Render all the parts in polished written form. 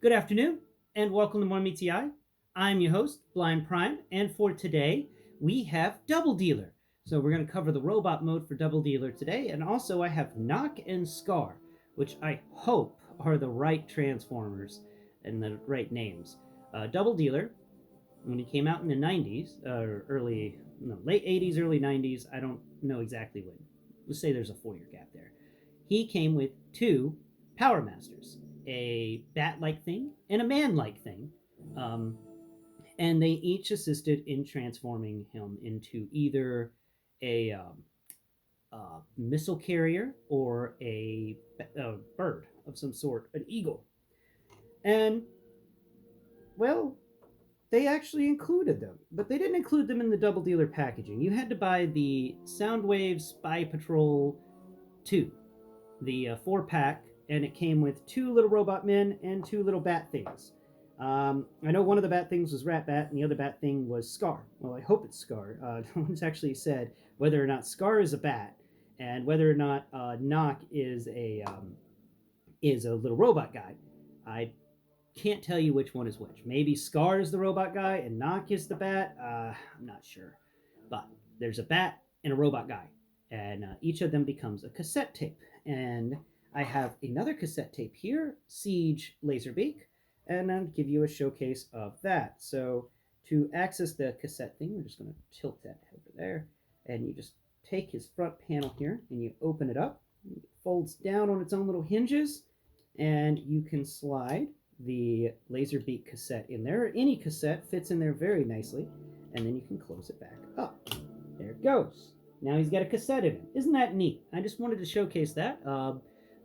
Good afternoon, and welcome to M.M.E. I'm your host, Blind Prime, and for today, we have Double Dealer. So we're going to cover the robot mode for Double Dealer today, and also I have Knock and Scar, which I hope are the right Transformers and the right names. Double Dealer, when he came out in the 90s, late 80s, early 90s, I don't know exactly when. Let's say there's a 4-year gap there. He came with two Power Masters, a bat-like thing and a man-like thing, um, and they each assisted in transforming him into either a missile carrier or a bird of some sort, an eagle. And well, they actually included them, but they didn't include them in the Double Dealer packaging. You had to buy the Soundwave Spy Patrol 2, the 4-pack, and it came with two little robot men and two little bat things. I know one of the bat things was Rat Bat, and the other bat thing was Scar. Well, I hope it's Scar. No one's actually said whether or not Scar is a bat, and whether or not Knock is a little robot guy. I can't tell you which one is which. Maybe Scar is the robot guy and Knock is the bat. I'm not sure, but there's a bat and a robot guy, and each of them becomes a cassette tape. And I have another cassette tape here, Siege Laserbeak, and I'll give you a showcase of that. So to access the cassette thing, we're just going to tilt that over there, and you just take his front panel here, and you open it up. It folds down on its own little hinges, and you can slide the Laserbeak cassette in there. Any cassette fits in there very nicely, and then you can close it back up. There it goes. Now he's got a cassette in it. Isn't that neat? I just wanted to showcase that.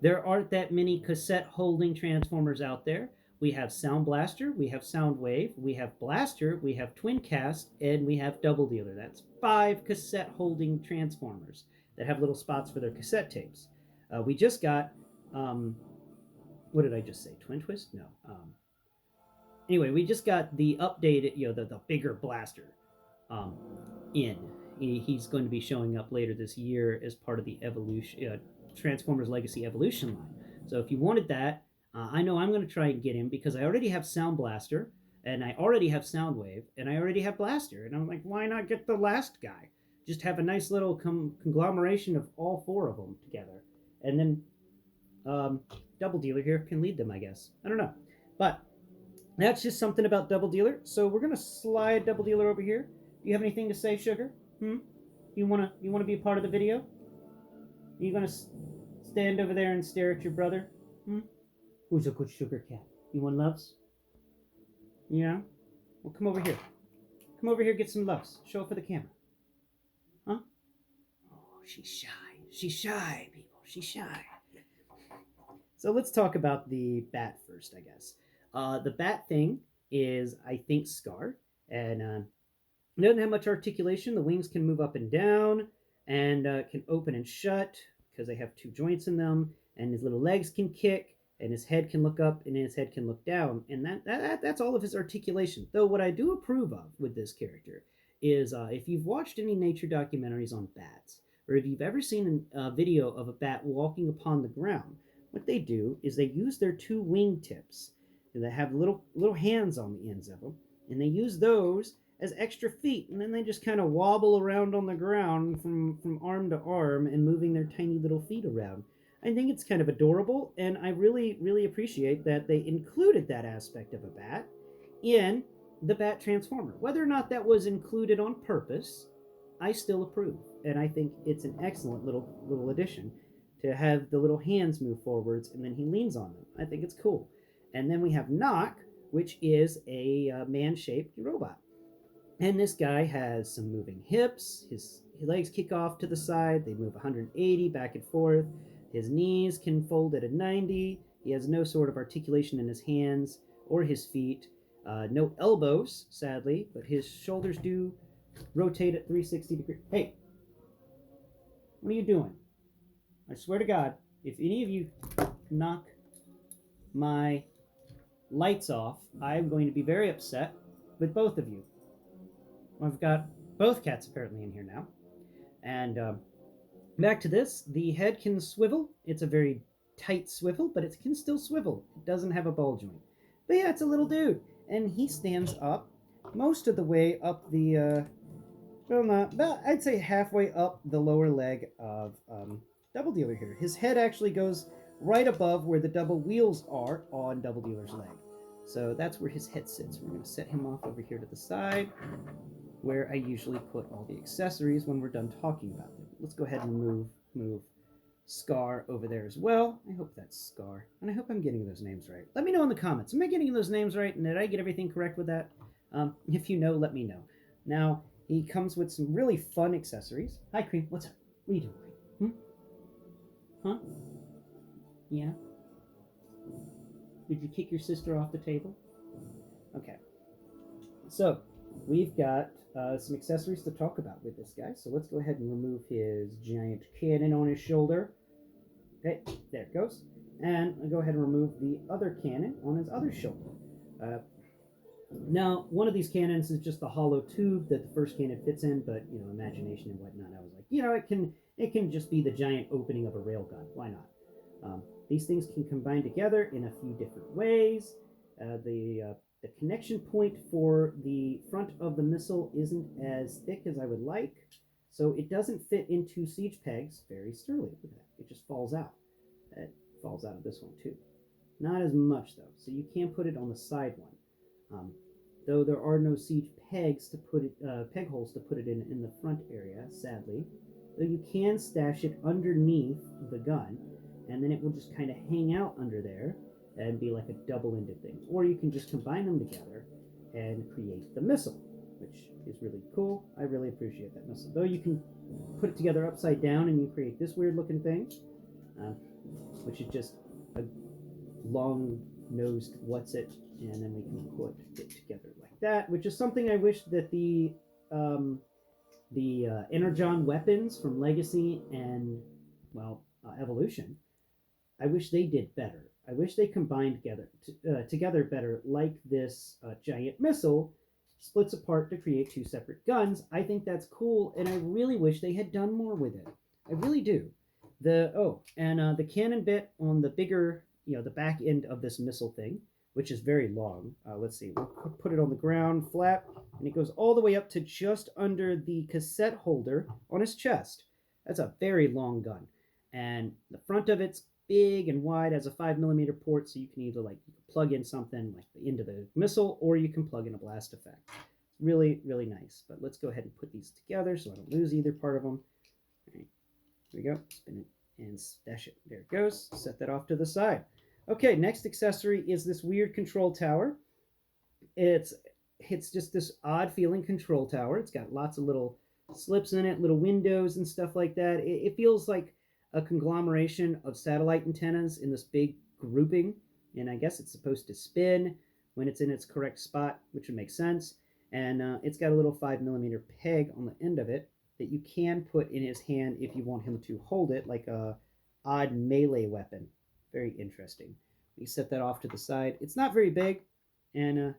There aren't that many cassette holding Transformers out there. We have Sound Blaster, we have Soundwave, we have Blaster, we have Twin Cast, and we have Double Dealer. That's 5 cassette holding Transformers that have little spots for their cassette tapes. We just got what did I just say? Twin Twist? No. Anyway, we just got the updated, the bigger blaster in. He's going to be showing up later this year as part of the Evolution Transformers Legacy Evolution line. So if you wanted that, I know I'm going to try and get him because I already have Sound Blaster, and I already have Soundwave, and I already have Blaster. And I'm like, why not get the last guy? Just have a nice little conglomeration of all 4 of them together. And then Double Dealer here can lead them, I guess. I don't know. But that's just something about Double Dealer. So we're going to slide Double Dealer over here. Do you have anything to say, Sugar? You wanna be a part of the video? Are you going to stand over there and stare at your brother? Who's a good sugar cat? You want loves? Yeah? Well, come over here. Come over here, get some loves. Show it for the camera. Huh? Oh, she's shy. She's shy, people. She's shy. So let's talk about the bat first, I guess. The bat thing is, I think, Scar, and it doesn't have much articulation. The wings can move up and down, and can open and shut because they have 2 joints in them, and his little legs can kick, and his head can look up, and his head can look down, and that's all of his articulation. Though what I do approve of with this character is if you've watched any nature documentaries on bats, or if you've ever seen a video of a bat walking upon the ground, what they do is they use their 2 wing tips, and they have little hands on the ends of them, and they use those as extra feet, and then they just kind of wobble around on the ground from arm to arm and moving their tiny little feet around. I think it's kind of adorable, and I really, really appreciate that they included that aspect of a bat in the Bat Transformer. Whether or not that was included on purpose, I still approve, and I think it's an excellent little addition to have the little hands move forwards, and then he leans on them. I think it's cool. And then we have Knock, which is a man-shaped robot. And this guy has some moving hips. His legs kick off to the side. They move 180 back and forth. His knees can fold at a 90. He has no sort of articulation in his hands or his feet. No elbows, sadly, but his shoulders do rotate at 360 degrees. Hey, what are you doing? I swear to God, if any of you knock my lights off, I'm going to be very upset with both of you. I've got both cats apparently in here now. And back to this, the head can swivel. It's a very tight swivel, but it can still swivel. It doesn't have a ball joint. But yeah, it's a little dude, and he stands up most of the way up the well, not about, I'd say halfway up the lower leg of Double Dealer here. His head actually goes right above where the double wheels are on Double Dealer's leg. So that's where his head sits. We're going to set him off over here to the side where I usually put all the accessories when we're done talking about them. Let's go ahead and move Scar over there as well. I hope that's Scar. And I hope I'm getting those names right. Let me know in the comments. Am I getting those names right? And did I get everything correct with that? If you know, let me know. Now, he comes with some really fun accessories. Hi, Cream. What's up? What are you doing, Cream? Huh? Yeah? Did you kick your sister off the table? Okay. So, we've got some accessories to talk about with this guy. So let's go ahead and remove his giant cannon on his shoulder. Okay, there it goes. And I'll go ahead and remove the other cannon on his other shoulder. Now, one of these cannons is just the hollow tube that the first cannon fits in, but imagination and whatnot. I was like, it can just be the giant opening of a railgun. Why not? These things can combine together in a few different ways. The connection point for the front of the missile isn't as thick as I would like, so it doesn't fit into siege pegs very sturdily. Look at that. It just falls out. It falls out of this one too. Not as much though, so you can put it on the side one. Though there are no siege pegs to put it, peg holes to put it in the front area, sadly. Though you can stash it underneath the gun, and then it will just kind of hang out under there and be like a double-ended thing. Or you can just combine them together and create the missile, which is really cool. I really appreciate that missile. Though you can put it together upside down and you create this weird-looking thing, which is just a long-nosed what's-it, and then we can put it together like that, which is something I wish that the Energon weapons from Legacy and, well, Evolution, I wish they did better. I wish they combined together better, like this giant missile splits apart to create two separate guns. I think that's cool, and I really wish they had done more with it. I really do. The cannon bit on the bigger, the back end of this missile thing, which is very long. Let's see, we'll put it on the ground flat, and it goes all the way up to just under the cassette holder on his chest. That's a very long gun. And the front of it's big and wide, as a 5mm port, so you can either plug in something like into the missile, or you can plug in a blast effect. Really, really nice. But let's go ahead and put these together so I don't lose either part of them. All right, here we go. Spin it and stash it. There it goes. Set that off to the side. Okay, next accessory is this weird control tower. It's just this odd feeling control tower. It's got lots of little slips in it, little windows and stuff like that. It feels like a conglomeration of satellite antennas in this big grouping, and I guess it's supposed to spin when it's in its correct spot, which would make sense. And it's got a little 5mm peg on the end of it that you can put in his hand if you want him to hold it like a odd melee weapon. Very interesting. We set that off to the side. It's not very big, and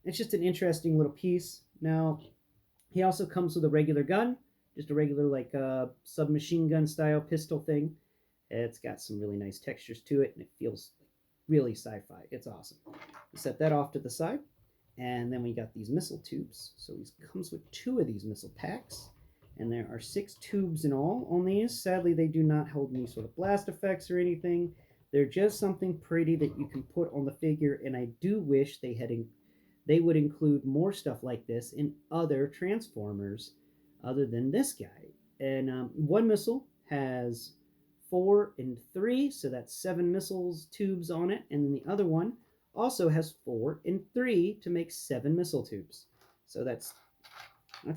it's just an interesting little piece. Now, he also comes with a regular gun, just a regular submachine gun style pistol thing. It's got some really nice textures to it, and it feels really sci-fi. It's awesome. We set that off to the side, and then we got these missile tubes. So he comes with 2 of these missile packs, and there are 6 tubes in all on these. Sadly, they do not hold any sort of blast effects or anything. They're just something pretty that you can put on the figure, and I do wish they would include more stuff like this in other Transformers other than this guy. And one missile has 4 and 3, so that's 7 missiles tubes on it, and then the other one also has 4 and 3 to make 7 missile tubes. So that's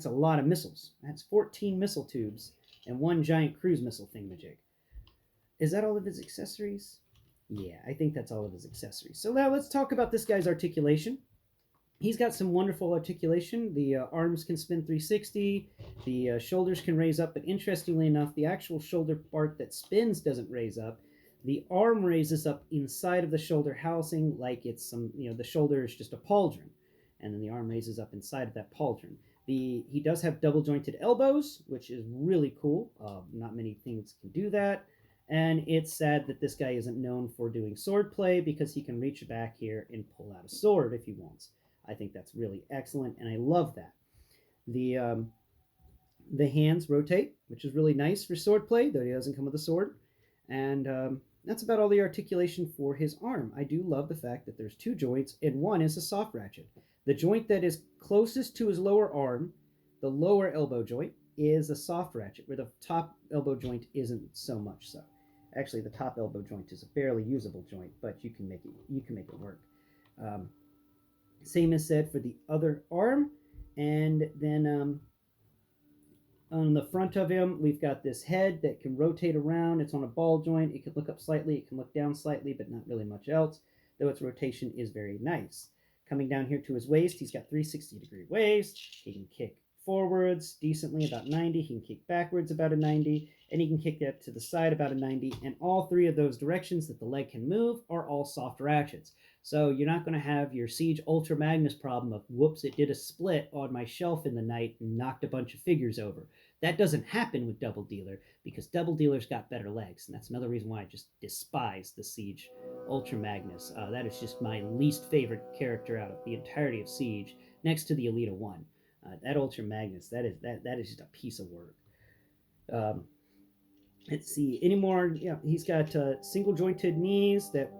a lot of missiles. That's 14 missile tubes and 1 giant cruise missile thingamajig. Is that all of his accessories? Yeah, I think that's all of his accessories. So now let's talk about this guy's articulation. He's got some wonderful articulation. The arms can spin 360. The shoulders can raise up. But interestingly enough, the actual shoulder part that spins doesn't raise up. The arm raises up inside of the shoulder housing like it's the shoulder is just a pauldron. And then the arm raises up inside of that pauldron. He does have double jointed elbows, which is really cool. Not many things can do that. And it's sad that this guy isn't known for doing sword play because he can reach back here and pull out a sword if he wants. I think that's really excellent, and I love that. The the hands rotate, which is really nice for sword play, though he doesn't come with a sword. And that's about all the articulation for his arm. I do love the fact that there's two joints, and one is a soft ratchet. The joint that is closest to his lower arm, the lower elbow joint, is a soft ratchet, where the top elbow joint isn't so much so. Actually, the top elbow joint is a barely usable joint, but you can make it work. Um, Same is said for the other arm, and then on the front of him, we've got this head that can rotate around. It's on a ball joint. It can look up slightly. It can look down slightly, but not really much else, though its rotation is very nice. Coming down here to his waist, he's got 360-degree waist. He can kick forwards decently, about 90. He can kick backwards about a 90, and he can kick that to the side about a 90. And all three of those directions that the leg can move are all soft ratchets. So you're not going to have your Siege Ultra Magnus problem of, whoops, it did a split on my shelf in the night and knocked a bunch of figures over. That doesn't happen with Double Dealer because Double Dealer's got better legs, and that's another reason why I just despise the Siege Ultra Magnus. That is just my least favorite character out of the entirety of Siege, next to the Elita One. That Ultra Magnus, that is just a piece of work. Um, let's see any more. Yeah, he's got single jointed knees that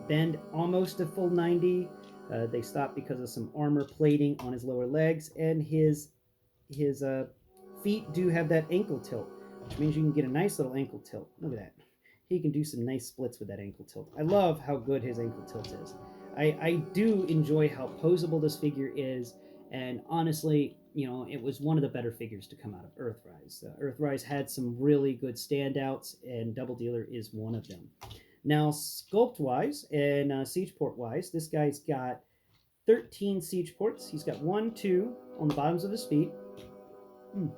bend almost a full 90. They stop because of some armor plating on his lower legs, and his feet do have that ankle tilt, which means you can get a nice little ankle tilt. Look at that. He can do some nice splits with that ankle tilt. I love how good his ankle tilt is. I do enjoy how posable this figure is, and honestly, it was one of the better figures to come out of Earthrise. Earthrise had some really good standouts, and Double Dealer is one of them. Now, sculpt-wise and siege port-wise, this guy's got 13 siege ports. He's got 1, 2 on the bottoms of his feet.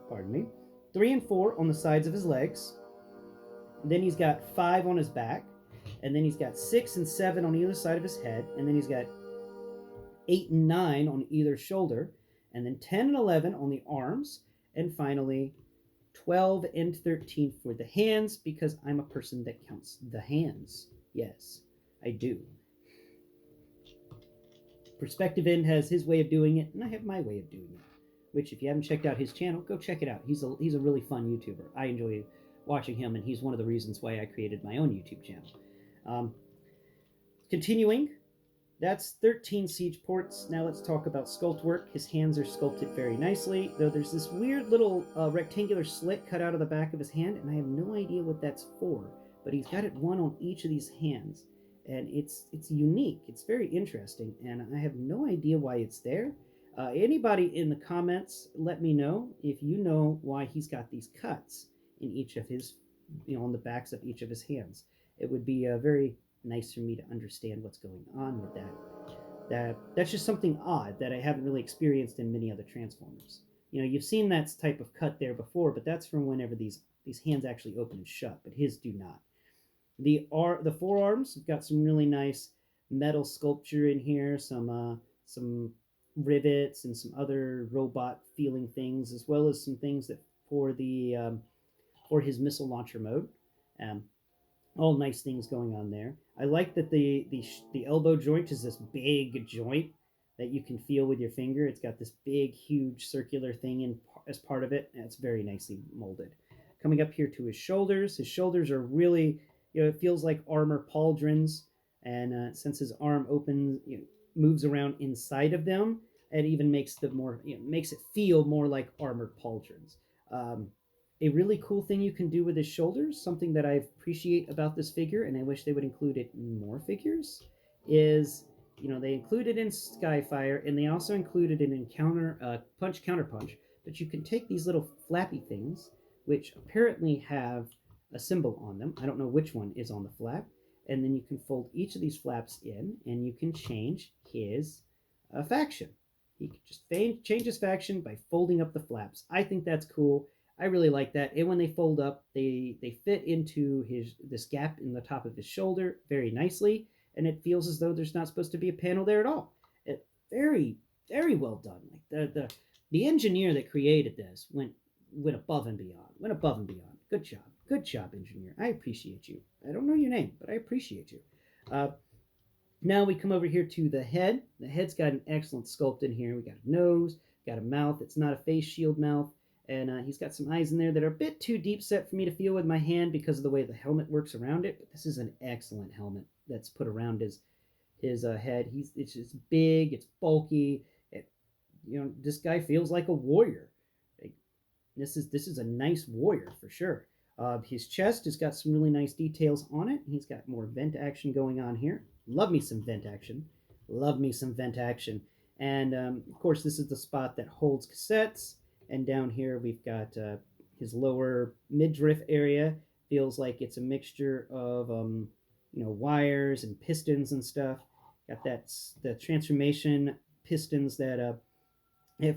Pardon me. 3 and 4 on the sides of his legs. Then he's got 5 on his back. And then he's got 6 and 7 on either side of his head. And then he's got 8 and 9 on either shoulder. And then 10 and 11 on the arms. And finally, 12 and 13 for the hands, because I'm a person that counts the hands. Yes, I do. Perspective End has his way of doing it, and I have my way of doing it. Which, if you haven't checked out his channel, go check it out. He's a really fun YouTuber. I enjoy watching him, and he's one of the reasons why I created my own YouTube channel. Continuing, that's 13 siege ports. Now let's talk about sculpt work. His hands are sculpted very nicely, though there's this weird little rectangular slit cut out of the back of his hand, and I have no idea what that's for. But he's got it one on each of these hands, and it's unique. It's very interesting, and I have no idea why it's there. Anybody in the comments, let me know if you know why he's got these cuts in each of his, on the backs of each of his hands. It would be very nice for me to understand what's going on with that. That's just something odd that I haven't really experienced in many other Transformers. You've seen that type of cut there before, but that's from whenever these hands actually open and shut, but his do not. The forearms have got some really nice metal sculpture in here, some rivets and some other robot feeling things, as well as some things that for his missile launcher mode. All nice things going on there. I like that the elbow joint is this big joint that you can feel with your finger. It's got this big, huge circular thing as part of it, and it's very nicely molded. Coming up here to his shoulders are really, it feels like armor pauldrons, and since his arm opens, moves around inside of them, it even makes makes it feel more like armored pauldrons. A really cool thing you can do with his shoulders, something that I appreciate about this figure, and I wish they would include it in more figures, is, they include it in Skyfire, and they also included it in Punch Counterpunch, but you can take these little flappy things, which apparently have a symbol on them. I don't know which one is on the flap, and then you can fold each of these flaps in, and you can change his faction. He can just change his faction by folding up the flaps. I think that's cool. I really like that. And when they fold up, they fit into this gap in the top of his shoulder very nicely, and it feels as though there's not supposed to be a panel there at all. Very, very well done. Like the engineer that created this went above and beyond. Good job. Good job, engineer. I appreciate you. I don't know your name, but I appreciate you. Uh, Now we come over here to the head. The head's got an excellent sculpt in here. We got a nose, got a mouth. It's not a face shield mouth. And he's got some eyes in there that are a bit too deep set for me to feel with my hand because of the way the helmet works around it. But this is an excellent helmet that's put around his head. It's just big, it's bulky. This guy feels like a warrior. Like, this is a nice warrior for sure. His chest has got some really nice details on it. He's got more vent action going on here. Love me some vent action. Love me some vent action. And of course, this is the spot that holds cassettes. And down here, we've got his lower midriff area. Feels like it's a mixture of wires and pistons and stuff. Got the transformation pistons that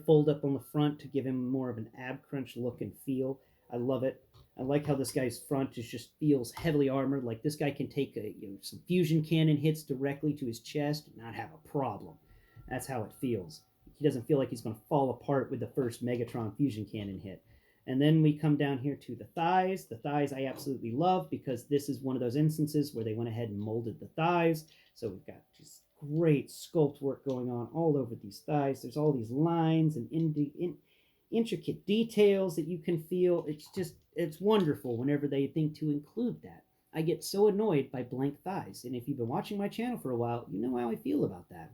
fold up on the front to give him more of an ab crunch look and feel. I love it. I like how this guy's front just feels heavily armored. Like this guy can take some fusion cannon hits directly to his chest and not have a problem. That's how it feels. He doesn't feel like he's going to fall apart with the first Megatron fusion cannon hit. And then we come down here to the thighs. The thighs I absolutely love because this is one of those instances where they went ahead and molded the thighs. So we've got just great sculpt work going on all over these thighs. There's all these lines and intricate details that you can feel. It's wonderful whenever they think to include that. I get so annoyed by blank thighs, and if you've been watching my channel for a while, you know how I feel about that.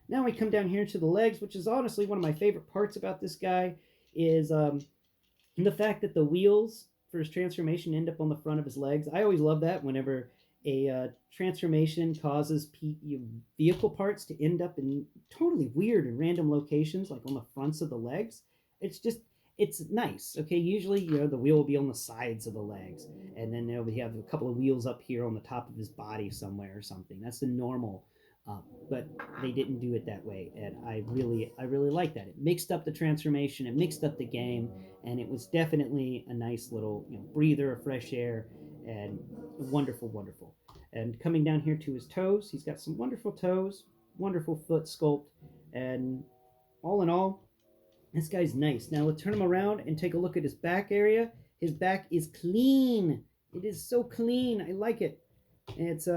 Now we come down here to the legs, which is honestly one of my favorite parts about this guy, is the fact that the wheels for his transformation end up on the front of his legs. I always love that whenever a transformation causes vehicle parts to end up in totally weird and random locations, like on the fronts of the legs. It's nice. Okay, usually the wheel will be on the sides of the legs, and then we have a couple of wheels up here on the top of his body somewhere or something. That's the normal. But they didn't do it that way, and I really like that. It mixed up the transformation, it mixed up the game, and it was definitely a nice little breather of fresh air, and wonderful, wonderful. And coming down here to his toes, he's got some wonderful toes, wonderful foot sculpt, and all in all, this guy's nice. Now let's turn him around and take a look at his back area. His back is clean. It is so clean. I like it. And it's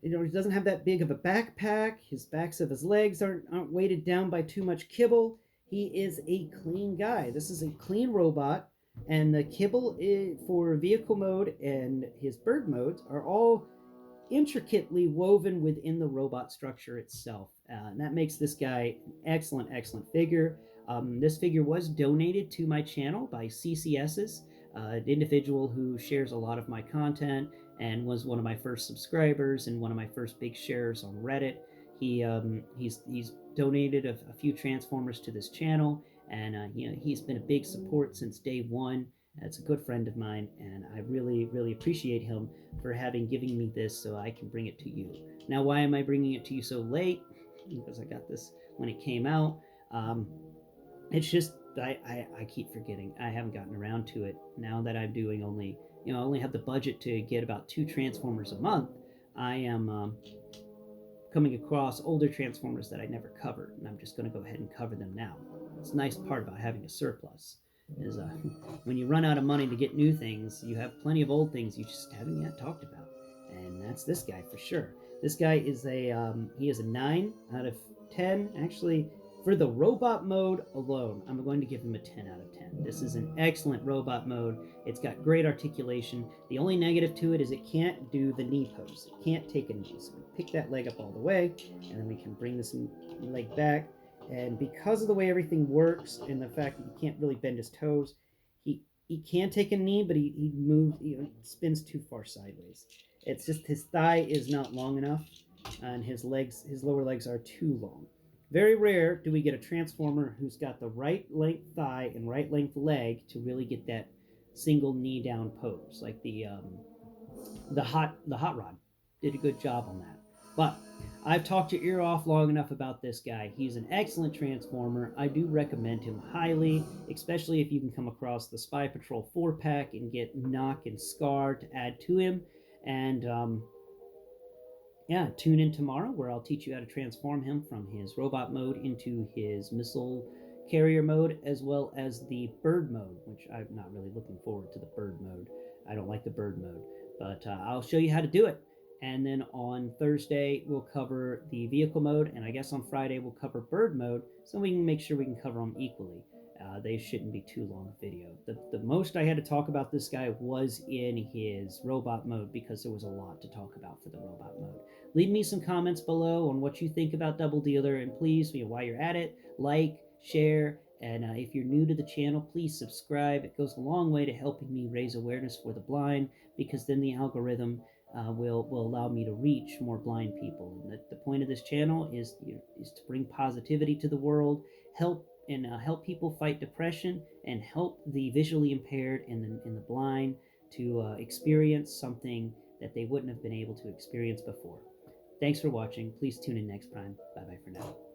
he doesn't have that big of a backpack. His backs of his legs aren't weighted down by too much kibble. He is a clean guy. This is a clean robot, and the kibble for vehicle mode and his bird modes are all intricately woven within the robot structure itself. And that makes this guy an excellent, excellent figure. This figure was donated to my channel by CCS's, an individual who shares a lot of my content and was one of my first subscribers and one of my first big shares on Reddit. He's donated a few Transformers to this channel, and he's been a big support since day one. It's a good friend of mine, and I really, really appreciate him for having given me this so I can bring it to you. Now, why am I bringing it to you so late? Because I got this when it came out. It's just I keep forgetting. I haven't gotten around to it. Now that I'm doing I only have the budget to get about 2 Transformers a month. I am coming across older Transformers that I never covered, and I'm just going to go ahead and cover them now. It's a nice part about having a surplus is when you run out of money to get new things, you have plenty of old things you just haven't yet talked about, and that's this guy for sure. This guy is he is a 9 out of 10. Actually, for the robot mode alone, I'm going to give him a 10 out of 10. This is an excellent robot mode. It's got great articulation. The only negative to it is it can't do the knee pose. It can't take a knee. So we pick that leg up all the way, and then we can bring this leg back. And because of the way everything works and the fact that he can't really bend his toes, he can take a knee, but he moves, spins too far sideways. It's just his thigh is not long enough, and his lower legs are too long. Very rare do we get a Transformer who's got the right length thigh and right length leg to really get that single knee down pose. Like the hot rod did a good job on that. But I've talked your ear off long enough about this guy. He's an excellent Transformer. I do recommend him highly, especially if you can come across the Spy Patrol 4-pack and get Knock and Scar to add to him. And tune in tomorrow where I'll teach you how to transform him from his robot mode into his missile carrier mode, as well as the bird mode, which I'm not really looking forward to the bird mode. I don't like the bird mode, but I'll show you how to do it. And then on Thursday, we'll cover the vehicle mode, and I guess on Friday, we'll cover bird mode so we can make sure we can cover them equally. They shouldn't be too long a video. The most I had to talk about this guy was in his robot mode because there was a lot to talk about for the robot mode. Leave me some comments below on what you think about Double Dealer, and please, while you're at it, like, share, and if you're new to the channel, please subscribe. It goes a long way to helping me raise awareness for the blind, because then the algorithm will allow me to reach more blind people. And the point of this channel is to bring positivity to the world, help people fight depression, and help the visually impaired and the blind to experience something that they wouldn't have been able to experience before. Thanks for watching. Please tune in next time. Bye bye for now.